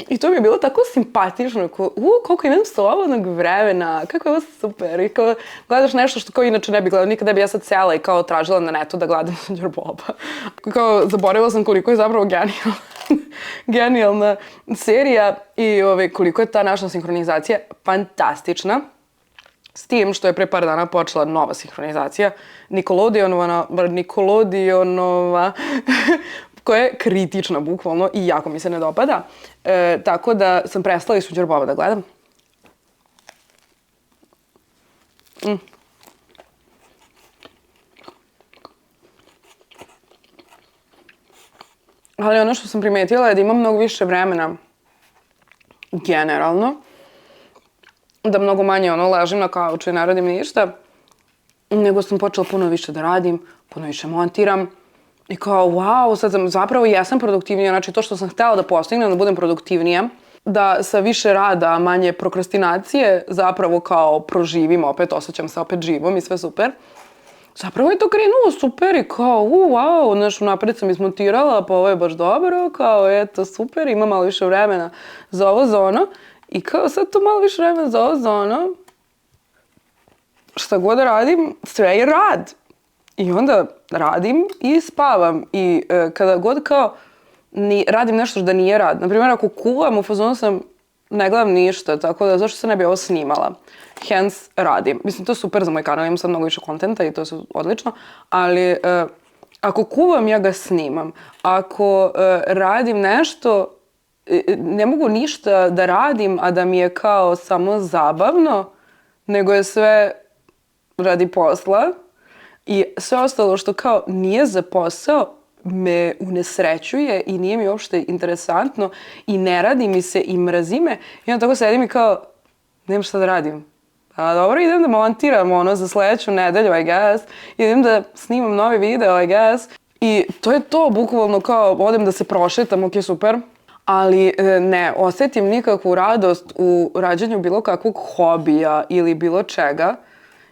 I to mi je bilo tako simpatično, koliko imam slobodnog vremena, kako je ovo super. I kao gledaš nešto što kao inače ne bi gledala, nikada bi ja sad sela i kao tražila na netu da gledam Sunđer Boba. Kao zaboravila sam koliko je zapravo genijalna serija i koliko je ta naša sinhronizacija fantastična. S tim što je pre par dana počela nova sinhronizacija, Nikolodionova, koja je kritična bukvalno i jako mi se ne dopada. Tako da sam prestala i Sunđer Boba da gledam. Ali ono što sam primetila je da imam mnogo više vremena generalno. Da mnogo manje ležim na kauču i ne radim ništa. Nego sam počela puno više da radim, puno više montiram. I kao, wow, sad zapravo jesam produktivnija, znači to što sam htjela da postignem, da budem produktivnija, da sa više rada, manje prokrastinacije, zapravo kao proživim opet, osjećam se opet živom i sve super. Zapravo je to krenulo super i kao, wow, nešto napred sam izmontirala, pa ovo je baš dobro, kao, eto, super, ima malo više vremena za ovo, za ono. I kao, sad to malo više vremena za ovo, za ono, šta god da radim, sve je rad. I onda radim i spavam i kada god kao radim nešto da nije rad. Naprimjer, ako kuvam, u fazonu sam ne gledam ništa, tako da zašto se ne bi ovo snimala. Hence radim. Mislim, to je super za moj kanal, imam sad mnogo više kontenta i to je odlično, ali ako kuvam, ja ga snimam. Ako radim nešto, ne mogu ništa da radim, a da mi je kao samo zabavno, nego je sve radi posla. I sve ostalo što kao nije za posao me unesrećuje i nije mi uopšte interesantno i ne radi mi se i mrazi me. I onda tako sedim i kao, nemam šta da radim. A dobro, idem da montiram za sledeću nedelju, I guess. Idem da snimam novi video, I guess. I to je to, bukvalno kao odem da se prošetam, ok, super. Ali ne osetim nikakvu radost u rađanju bilo kakvog hobija ili bilo čega.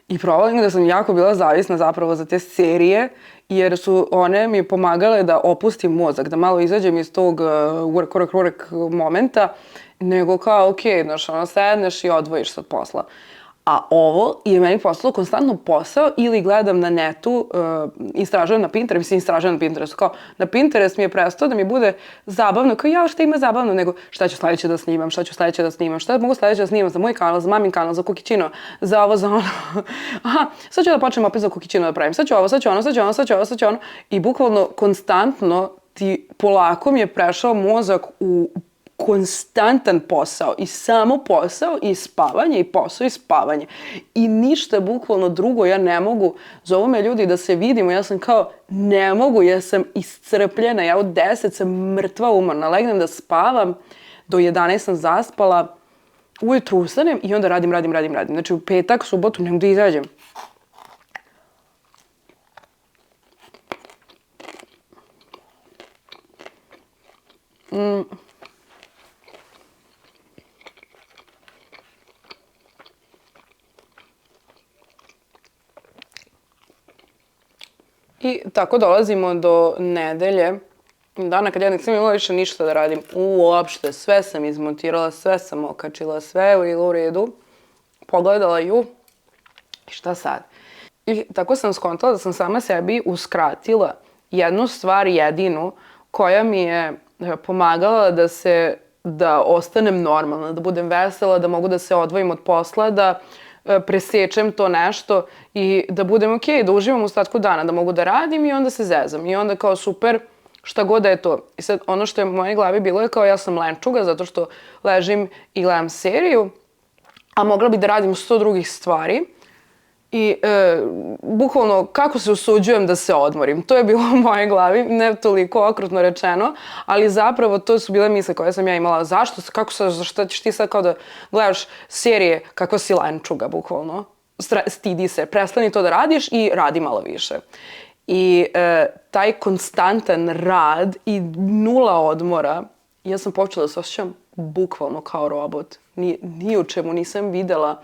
I provalim da sam jako bila zavisna zapravo za te serije, jer su one mi pomagale da opustim mozak, da malo izađem iz tog work momenta, nego kao, ok, znaš, sedneš i odvojiš se od posla. A ovo je meni postalo konstantno posao ili gledam na netu, istražujem na Pinterestu, kao na Pinterest mi je prestao da mi bude zabavno, kao ja šta ima zabavno, nego šta ću sledeće da snimam, šta mogu sledeće da snimam za moj kanal, za mamin kanal, za Kukićino, za ovo, za ono. Aha, sad ću da počnem opet za Kukićino da pravim, sad ću ovo, sad ću ono. I bukvalno konstantno polako mi je prešao mozak u konstantan posao i samo posao i spavanje i posao i spavanje. I ništa bukvalno drugo ja ne mogu. Zovu me ljudi da se vidimo, ja sam kao ne mogu, ja sam iscrpljena, ja od 10 sam mrtva umorna, legnem da spavam, do 11 sam zaspala, ujutru ustanem i onda radim. Znači u petak, subotu ne mogu da izađem. I tako dolazimo do nedelje, dana kad ja nisam imala više ništa da radim. Uopšte, sve sam izmontirala, sve sam okačila, sve je bilo u redu. Pogledala ju i šta sad? I tako sam skontala da sam sama sebi uskratila jednu stvar jedinu koja mi je pomagala da se da ostanem normalna, da budem vesela, da mogu da se odvojim od posla, da presečem to nešto i da budem okej, da uživam u ostatku dana, da mogu da radim i onda se zezam. I onda kao super, šta god da je to. I sad ono što je u mojoj glavi bilo je kao ja sam lenčuga zato što ležim i gledam seriju, a mogla bi da radim 100 drugih stvari. I bukvalno kako se usuđujem da se odmorim. To je bilo u mojoj glavi, ne toliko okrutno rečeno, ali zapravo to su bile misle koje sam ja imala. Zašto? Kako se, zašto ćeš ti sad kao da gledaš serije kakva si lenčuga, bukvalno. Stidi se, prestani to da radiš i radi malo više. I taj konstantan rad i nula odmora, ja sam počela da se osjećam bukvalno kao robot. Ni u čemu nisam videla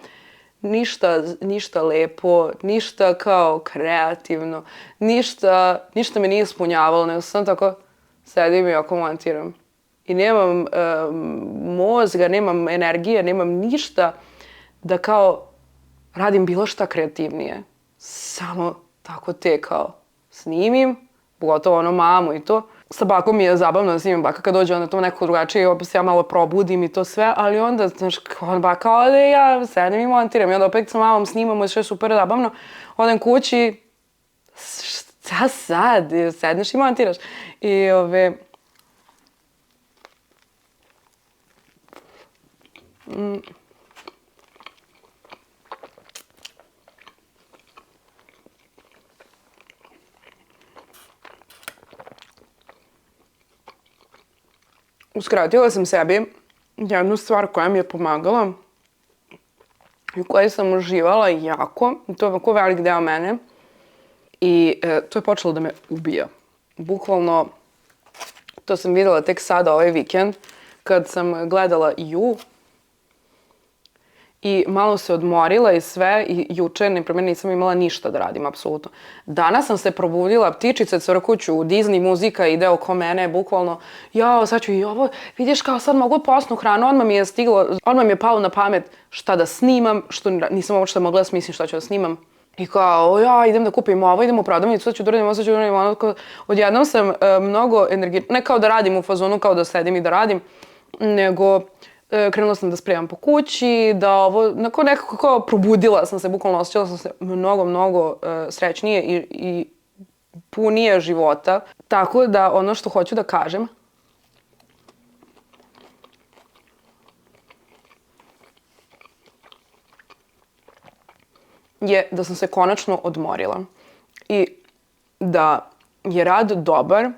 ništa lepo, ništa kao kreativno, ništa me nije ispunjavalo, nego sam tako sedim i oko montiram. I nemam mozga, nemam energije, nemam ništa da kao radim bilo šta kreativnije. Samo tako te kao snimim, pogotovo ono mamu i to. Sa bakom mi je zabavno da snimim baka kad dođe onda to neko drugačije i opet se ja malo probudim i to sve, ali onda, znaš, baka ode ja sedem i montiram i onda opet sa mamom snimamo i sve super zabavno. Odem kući, šta sad? Sedneš i montiraš. I uskratila sam sebi jednu stvar koja mi je pomagala i u kojoj sam uživala jako. To je ovako velik deo mene. I to je počelo da me ubija. Bukvalno, to sam videla tek sada ovaj vikend, kad sam gledala You. I malo se odmorila i sve i juče, naprimjer, nisam imala ništa da radim, apsolutno. Danas sam se probudila, ptičice crkuću, Disney muzika ide oko mene, bukvalno, jao, sad ću i ovo, vidiš kao sad mogu posnu hranu, odmah mi je palo na pamet šta da snimam, što nisam uopšte mogla da smislim šta ću da snimam. I kao, ja, idem da kupim ovo, idem u prodavnicu, sad ću da radim ono, odjednom sam mnogo energična, ne kao da radim u fazonu, kao da sedim i da radim, nego krenula sam da spremam po kući, da ovo, nekako kao probudila sam se, bukvalno osjećala sam se mnogo srećnije i punije života. Tako da ono što hoću da kažem je da sam se konačno odmorila i da je rad dobar,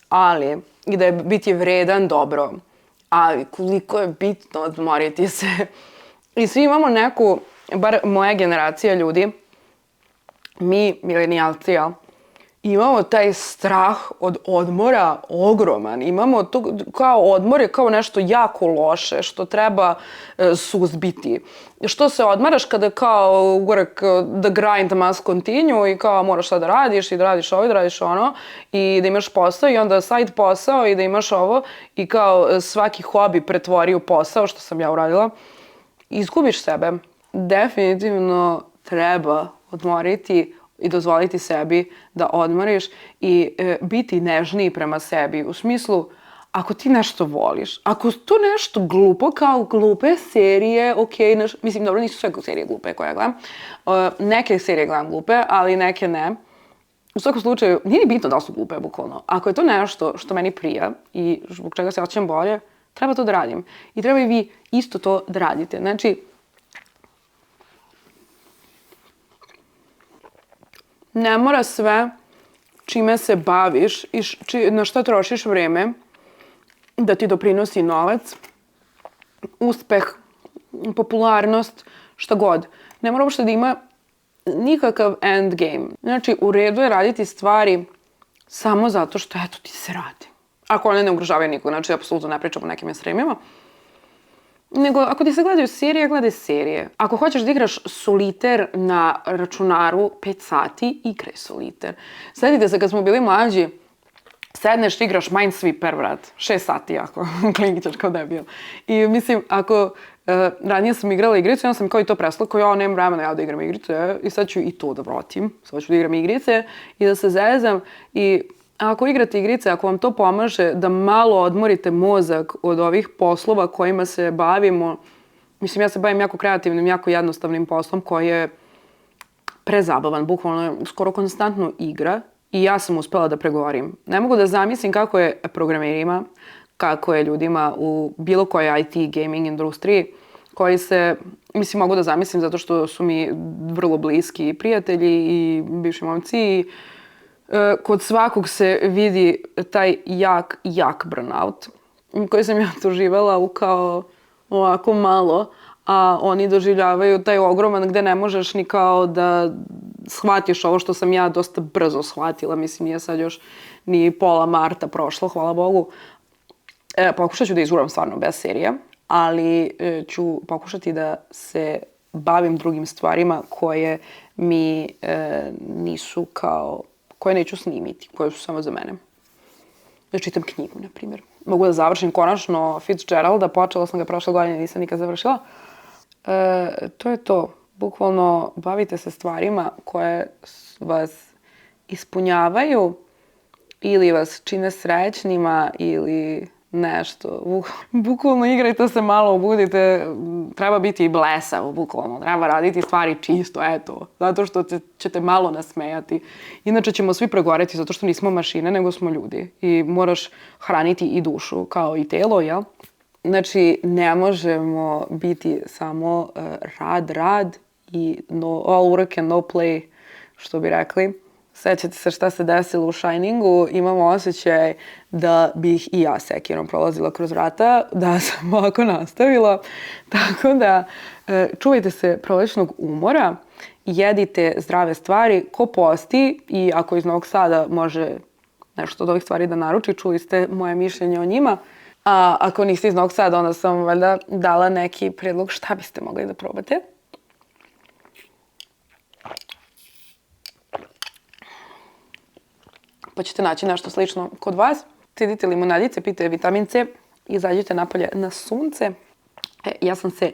ali i da je biti vredan dobro. Ali koliko je bitno odmoriti se. I svi imamo neku, bar moja generacija ljudi, mi milenijalci, imamo taj strah od odmora ogroman. Imamo to kao odmor je kao nešto jako loše što treba suzbiti. Što se odmaraš kada kao the grind must continue i kao moraš sad da radiš i da radiš ovo i da radiš ono i da imaš posao i onda side posao i da imaš ovo i kao svaki hobi pretvori u posao što sam ja uradila. Izgubiš sebe. Definitivno treba odmoriti i dozvoliti sebi da odmoriš i biti nežniji prema sebi. U smislu, ako ti nešto voliš, ako to nešto glupo, kao glupe serije, mislim, dobro, nisu sve serije glupe koje ja gledam. Neke serije gledam glupe, ali neke ne. U svakom slučaju, nije ni bitno da su glupe, bukvalno. Ako je to nešto što meni prija i zbog čega se osjećam bolje, treba to da radim. I treba i vi isto to da radite. Znači, ne mora sve čime se baviš i na šta trošiš vreme da ti doprinosi novac, uspeh, popularnost, šta god. Ne mora uopšte da ima nikakav end game. Znači, u redu je raditi stvari samo zato što, eto, ti se radi. Ako one ne ugrožavaju nikog, znači, apsolutno ne pričam o nekim ekstremima. Nego, ako ti se gledaju serije, gledaj serije. Ako hoćeš da igraš soliter na računaru 5 sati, igraj soliter. Sjetite se kad smo bili mlađi, sedneš, igraš Minesweeper, brat. 6 sati, ako klingićeš kao debil. I mislim, ako ranije sam igrala igricu, onda sam kao i to presla, kao ja nemam vremena ja da igram igrice i sad ću i to da vratim. Sad ću da igram igrice i da se zezam i ako igrate igrice, ako vam to pomaže da malo odmorite mozak od ovih poslova kojima se bavimo, mislim, ja se bavim jako kreativnim, jako jednostavnim poslom koji je prezabavan, bukvalno je skoro konstantno igra i ja sam uspela da pregovorim. Ne mogu da zamislim kako je programerima, kako je ljudima u bilo kojoj IT gaming industriji koji se, mislim, mogu da zamislim zato što su mi vrlo bliski prijatelji i bivši momci i kod svakog se vidi taj jak burnout koji sam ja doživjela u kao ovako malo, a oni doživljavaju taj ogroman gde ne možeš ni kao da shvatiš ovo što sam ja dosta brzo shvatila. Mislim, nije sad još ni pola marta prošlo, hvala Bogu. Pokušat ću da izguram stvarno bez serija, ali ću pokušati da se bavim drugim stvarima koje mi nisu kao, koje neću snimiti, koje su samo za mene. Da čitam knjigu, na primjer. Mogu da završim konačno Fitzgeralda, počela sam ga prošle godine, nisam nikad završila. To je to. Bukvalno bavite se stvarima koje vas ispunjavaju ili vas čine srećnima ili nešto. Bukvalno igrajte se malo, obudite. Treba biti i blesav, bukvalno. Treba raditi stvari čisto, eto. Zato što ćete malo nasmejati. Inače ćemo svi pregoreti zato što nismo mašine, nego smo ljudi. I moraš hraniti i dušu, kao i telo, jel? Znači, ne možemo biti samo rad i all work and no play, što bi rekli. Sećate se šta se desilo u Shiningu, imamo osjećaj da bih i ja sekirom prolazila kroz vrata, da sam ovako nastavila. Tako da, čuvajte se prolećnog umora, jedite zdrave stvari, ko posti i ako iz Novog Sada može nešto od ovih stvari da naruči, čuli ste moje mišljenje o njima. A ako niste iz Novog Sada, onda sam valjda dala neki predlog šta biste mogli da probate. Pa ćete naći nešto slično kod vas. Cidite limunadice, pijte vitamin C i izađite napolje na sunce. Ja sam se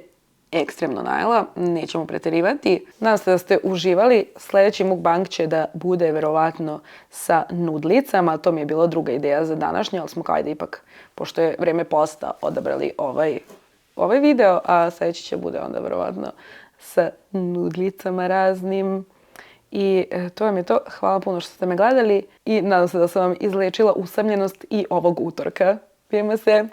ekstremno najela, nećemo preterivati. Nadam se da ste uživali. Sljedeći mukbang će da bude verovatno sa nudlicama. To mi je bila druga ideja za današnje, ali smo kao ajde ipak, pošto je vreme posta, odabrali ovaj video, a sljedeći će bude onda verovatno sa nudlicama raznim. I to vam je to. Hvala puno što ste me gledali i nadam se da sam vam izlečila usamljenost i ovog utorka. Vidimo se!